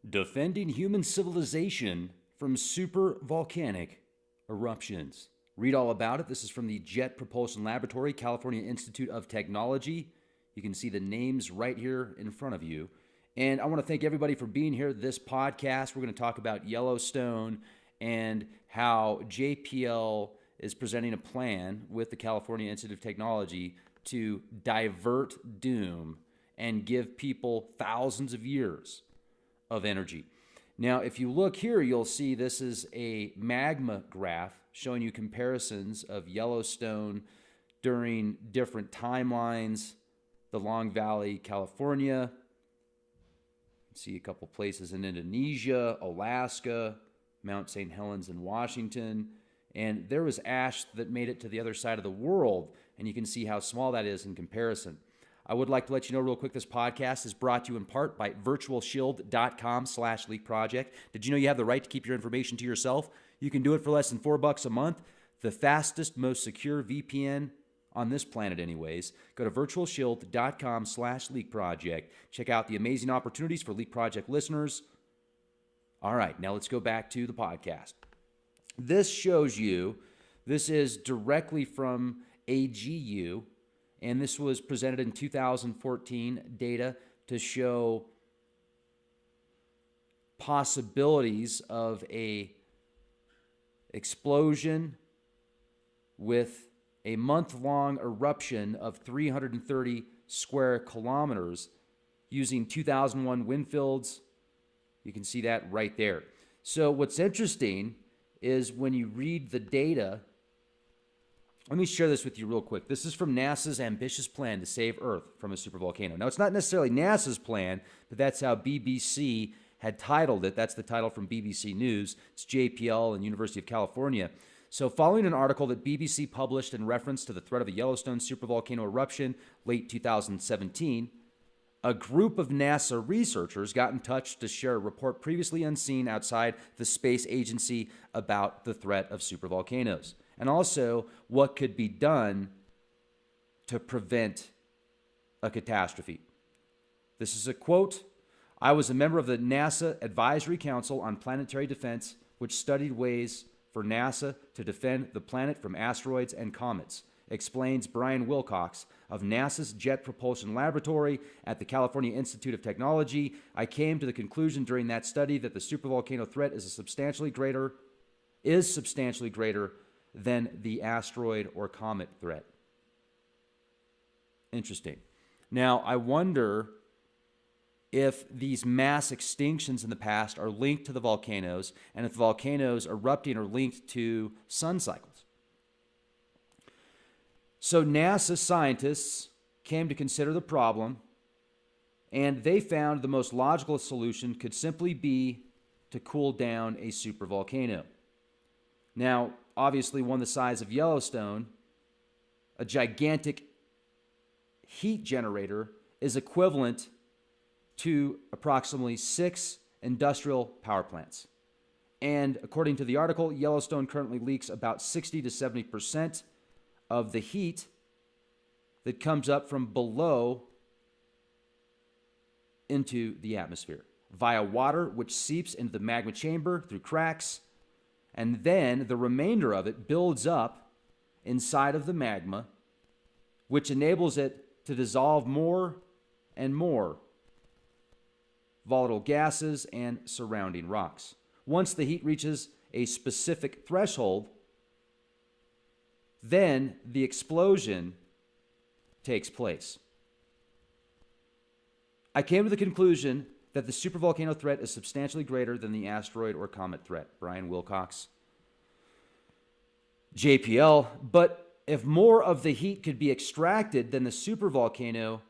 Defending Human Civilization from Supervolcanic Eruptions. Read all about it. This is from the Jet Propulsion Laboratory, California Institute of Technology. You can see the names right here in front of you. And I want to thank everybody for being here. This podcast, we're going to talk about Yellowstone and how JPL is presenting a plan with the California Institute of Technology to divert doom and give people thousands of years of energy. Now, if you look here, you'll see this is a magma graph showing you comparisons of Yellowstone during different timelines, the Long Valley, California. You can see a couple places in Indonesia, Alaska, Mount St. Helens in Washington. And there was ash that made it to the other side of the world, and you can see how small that is in comparison. I would like to let you know real quick, this podcast is brought to you in part by virtualshield.com/leakproject. Did you know you have the right to keep your information to yourself? You can do it for less than $4 a month. The fastest, most secure VPN on this planet anyways. Go to virtualshield.com/leakproject. Check out the amazing opportunities for Leak Project listeners. All right, now let's go back to the podcast. This shows you, this is directly from AGU, and this was presented in 2014 data to show possibilities of a explosion with a month-long eruption of 330 square kilometers using 2001 wind fields. You can see that right there. So what's interesting is when you read the data, let me share this with you real quick. This is from NASA's ambitious plan to save Earth from a supervolcano. Now, it's not necessarily NASA's plan, but that's how BBC had titled it. That's the title from BBC News. It's JPL and University of California. So following an article that BBC published in reference to the threat of a Yellowstone supervolcano eruption late 2017, a group of NASA researchers got in touch to share a report previously unseen outside the space agency about the threat of supervolcanoes, and also what could be done to prevent a catastrophe. This is a quote. "I was a member of the NASA Advisory Council on Planetary Defense, which studied ways for NASA to defend the planet from asteroids and comets," explains Brian Wilcox of NASA's Jet Propulsion Laboratory at the California Institute of Technology. "I came to the conclusion during that study that the supervolcano threat is substantially greater than the asteroid or comet threat." Interesting. Now, I wonder if these mass extinctions in the past are linked to the volcanoes, and if volcanoes erupting are linked to sun cycles. So NASA scientists came to consider the problem, and they found the most logical solution could simply be to cool down a supervolcano. Now, obviously, one the size of Yellowstone, a gigantic heat generator is equivalent to approximately 6 industrial power plants. And according to the article, Yellowstone currently leaks about 60 to 70% of the heat that comes up from below into the atmosphere via water, which seeps into the magma chamber through cracks, and then the remainder of it builds up inside of the magma, which enables it to dissolve more and more volatile gases and surrounding rocks. Once the heat reaches a specific threshold, then the explosion takes place. "I came to the conclusion that the supervolcano threat is substantially greater than the asteroid or comet threat," Brian Wilcox, JPL. "But if more of the heat could be extracted, then the supervolcano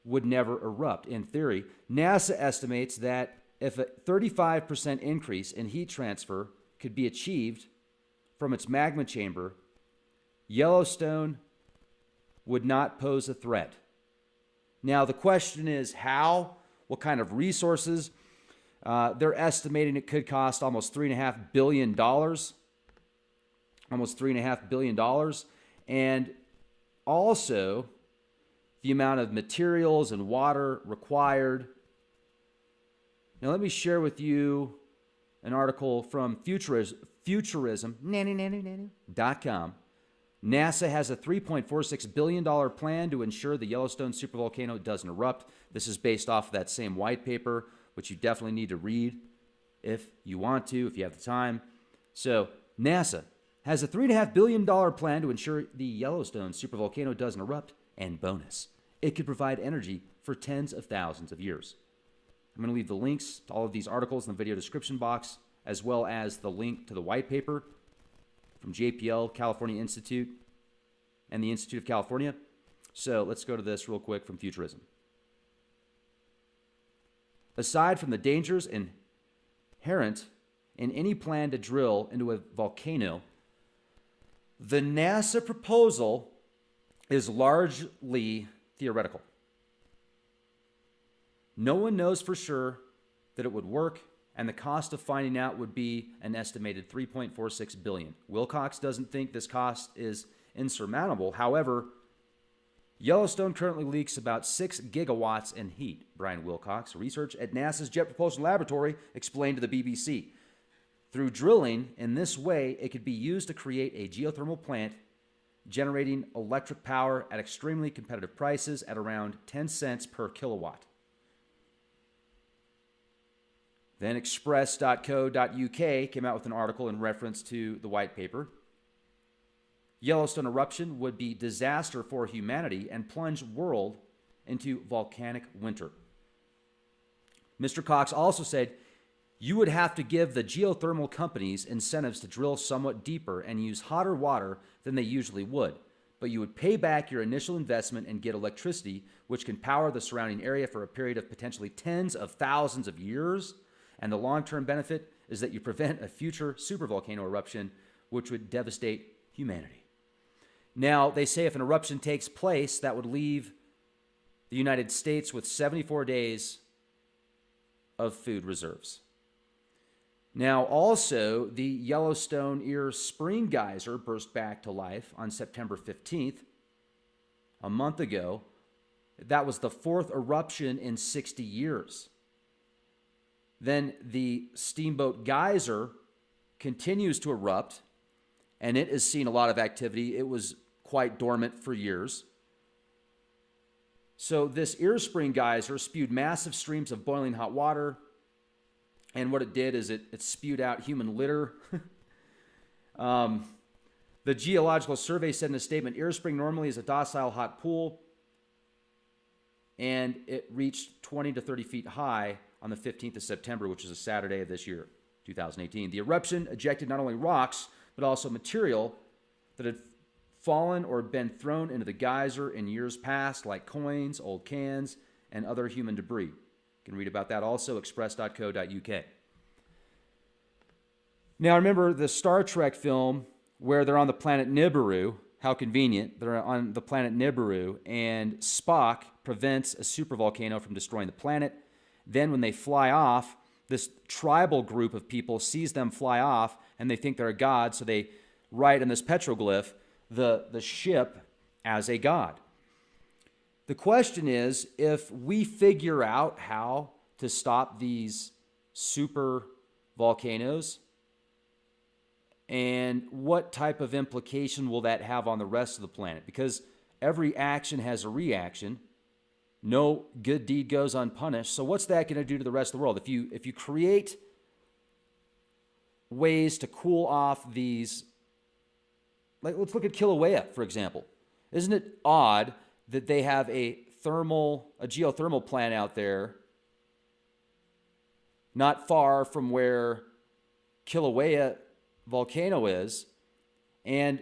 would never erupt. In theory, NASA estimates that if a 35% increase in heat transfer could be achieved from its magma chamber, Yellowstone would not pose a threat." Now, the question is how? What kind of resources? They're estimating it could cost almost $3.5 billion. And also the amount of materials and water required. Now, let me share with you an article from futurism.com. NASA has a $3.46 billion plan to ensure the Yellowstone supervolcano doesn't erupt. This is based off of that same white paper, which you definitely need to read if you want to, if you have the time. So, NASA has a $3.5 billion plan to ensure the Yellowstone supervolcano doesn't erupt, and bonus, it could provide energy for tens of thousands of years. I'm going to leave the links to all of these articles in the video description box, as well as the link to the white paper from JPL, California Institute, and the Institute of California. So let's go to this real quick from Futurism. Aside from the dangers inherent in any plan to drill into a volcano, the NASA proposal is largely theoretical. No one knows for sure that it would work, and the cost of finding out would be an estimated $3.46 billion. Wilcox doesn't think this cost is insurmountable. However, Yellowstone currently leaks about 6 gigawatts in heat. Brian Wilcox, research at NASA's Jet Propulsion Laboratory, explained to the BBC. Through drilling in this way, it could be used to create a geothermal plant generating electric power at extremely competitive prices at around 10 cents per kilowatt. Then express.co.uk came out with an article in reference to the white paper. Yellowstone eruption would be disaster for humanity and plunge world into volcanic winter. Mr. Cox also said, you would have to give the geothermal companies incentives to drill somewhat deeper and use hotter water than they usually would, but you would pay back your initial investment and get electricity, which can power the surrounding area for a period of potentially tens of thousands of years. And the long-term benefit is that you prevent a future supervolcano eruption, which would devastate humanity. Now, they say if an eruption takes place, that would leave the United States with 74 days of food reserves. Now, also, the Yellowstone Ear Spring Geyser burst back to life on September 15th, a month ago. That was the 4th eruption in 60 years. Then the Steamboat Geyser continues to erupt, and it has seen a lot of activity. It was quite dormant for years. So this Ear Spring Geyser spewed massive streams of boiling hot water, and what it did is it spewed out human litter. The Geological Survey said in a statement, Ear Spring normally is a docile hot pool, and it reached 20 to 30 feet high on the 15th of September, which is a Saturday of this year, 2018. The eruption ejected not only rocks, but also material that had fallen or been thrown into the geyser in years past, like coins, old cans, and other human debris. You can read about that also, express.co.uk. Now, remember the Star Trek film where they're on the planet Nibiru. How convenient. They're on the planet Nibiru, and Spock prevents a supervolcano from destroying the planet. Then when they fly off, this tribal group of people sees them fly off, and they think they're a god, so they write in this petroglyph the ship as a god. The question is, if we figure out how to stop these super volcanoes, and what type of implication will that have on the rest of the planet? Because every action has a reaction. No good deed goes unpunished. So what's that going to do to the rest of the world? If you create ways to cool off these, like let's look at Kilauea, for example. Isn't it odd that they have a geothermal plant out there not far from where Kilauea volcano is, and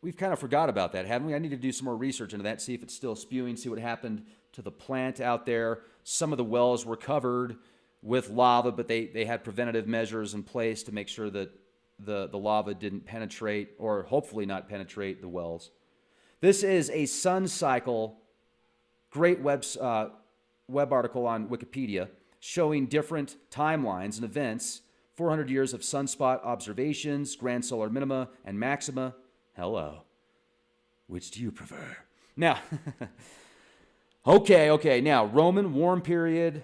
we've kind of forgot about that, haven't we? I need to do some more research into that, see if it's still spewing, see what happened to the plant out there. Some of the wells were covered with lava, but they had preventative measures in place to make sure that the lava didn't penetrate, or hopefully not penetrate, the wells. This is a Sun Cycle, great web article on Wikipedia showing different timelines and events, 400 years of sunspot observations, grand solar minima and maxima. Hello. Which do you prefer? Now, okay. Now, Roman warm period,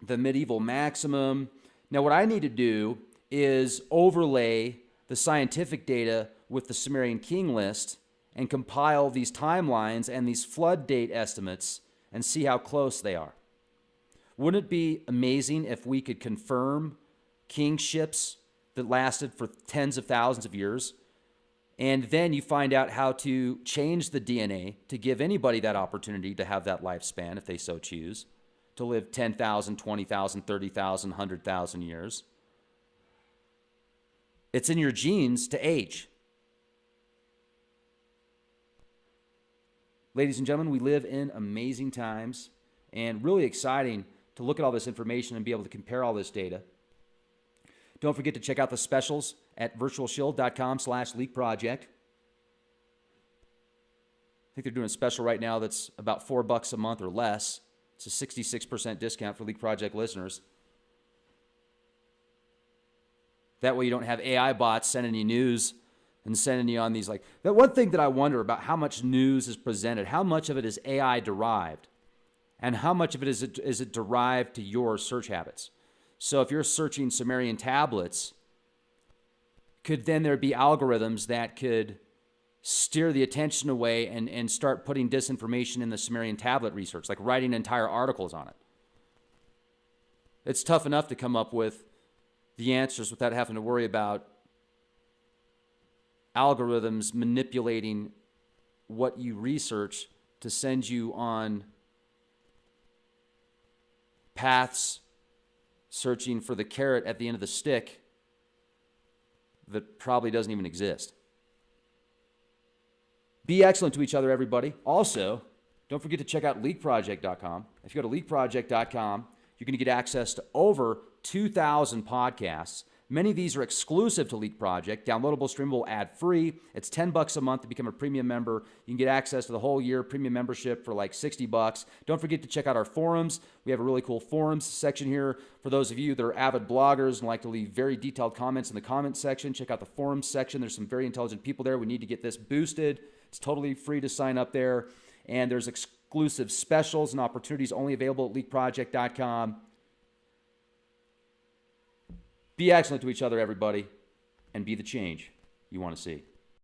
the medieval maximum. Now, what I need to do is overlay the scientific data with the Sumerian king list and compile these timelines and these flood date estimates and see how close they are. Wouldn't it be amazing if we could confirm kingships that lasted for tens of thousands of years? And then you find out how to change the DNA to give anybody that opportunity to have that lifespan, if they so choose, to live 10,000, 20,000, 30,000, 100,000 years. It's in your genes to age. Ladies and gentlemen, we live in amazing times and really exciting to look at all this information and be able to compare all this data. Don't forget to check out the specials at virtualshield.com/leakproject. I think they're doing a special right now that's about $4 a month or less. It's a 66% discount for Leak Project listeners. That way you don't have AI bots sending you news and sending you on these like... That one thing that I wonder about how much news is presented, how much of it is AI derived, and how much of it is it derived to your search habits. So if you're searching Sumerian tablets, could then there be algorithms that could steer the attention away and start putting disinformation in the Sumerian tablet research, like writing entire articles on it? It's tough enough to come up with the answers without having to worry about algorithms manipulating what you research to send you on paths searching for the carrot at the end of the stick that probably doesn't even exist. Be excellent to each other, everybody. Also, don't forget to check out leakproject.com. If you go to leakproject.com, you're going to get access to over 2,000 podcasts. Many of these are exclusive to Leak Project, downloadable, streamable, ad-free. It's $10 a month to become a premium member. You can get access to the whole year premium membership for like $60. Don't forget to check out our forums. We have a really cool forums section here. For those of you that are avid bloggers and like to leave very detailed comments in the comments section, check out the forums section. There's some very intelligent people there. We need to get this boosted. It's totally free to sign up there. And there's exclusive specials and opportunities only available at leakproject.com. Be excellent to each other, everybody, and be the change you want to see.